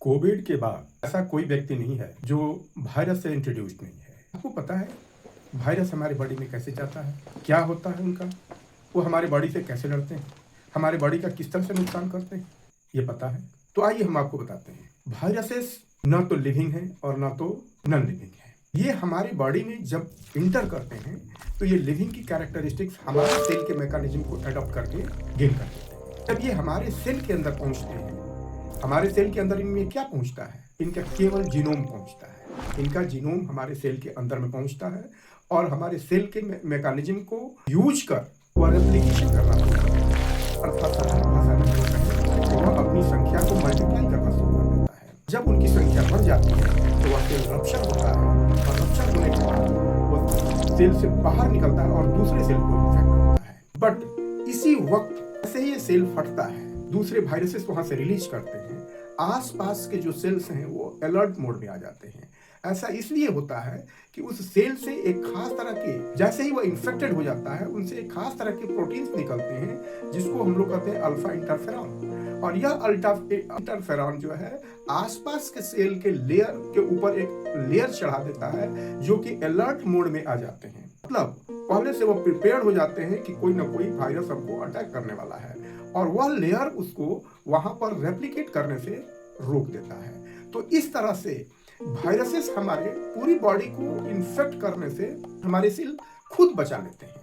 Covid के बाद ऐसा कोई व्यक्ति नहीं है जो वायरस से इंट्रोड्यूस्ड नहीं है। आपको पता है वायरस हमारे बॉडी में कैसे जाता है, क्या होता है उनका, वो हमारे बॉडी से कैसे लड़ते हैं, हमारे बॉडी का किस तरह से नुकसान करते हैं, ये पता है। तो आइए हम आपको बताते हैं। वायरसेस ना तो लिविंग है और ना तो नॉन लिविंग है। ये हमारी बॉडी में जब इंटर करते हैं तो ये लिविंग की कैरेक्टरिस्टिक्स हमारे सेल के मैकेनिज्म को अडॉप्ट करके गेन कर लेते हैं। जब ये हमारे सेल के अंदर पहुंचते हैं, हमारे सेल के अंदर इनमें क्या पहुंचता है? इनका केवल जीनोम पहुंचता है। इनका जीनोम हमारे सेल के अंदर में पहुंचता है और हमारे सेल के मैकेनिज्म को यूज कर वह रेप्लिकेशन करना शुरू करता है। अर्थात साधारण भाषा में कहें तो वह अपनी संख्या को मल्टीप्लाई करना शुरू कर देता है। जब उनकी संख्या बढ़ जाती है तो वह सेल रप्चर होता है और रप्चर होने के बाद वह सेल से बाहर निकलता है और दूसरे सेल को इन्फेक्ट करता है। बट इसी वक्त जैसे ही ये सेल फटता है, दूसरे वायरसेस वहां से रिलीज करते हैं, आसपास के जो सेल्स हैं वो अलर्ट मोड में आ जाते हैं। ऐसा इसलिए होता है कि उस सेल से एक खास तरह के, जैसे ही वो इन्फेक्टेड हो जाता है, उनसे एक खास तरह के प्रोटीन्स निकलते हैं जिसको हम लोग कहते हैं अल्फा इंटरफेरॉन। और यह अल्फा इंटरफेरॉन जो है आसपास के सेल के लेयर के ऊपर एक लेयर चढ़ा देता है जो कि अलर्ट मोड में आ जाते हैं। मतलब पहले से वो प्रिपेयर हो जाते हैं कि कोई ना कोई वायरस हमको अटैक करने वाला है और वह लेयर उसको वहां पर रेप्लिकेट करने से रोक देता है। तो इस तरह से वायरसेस हमारे पूरी बॉडी को इन्फेक्ट करने से हमारे सेल खुद बचा लेते हैं।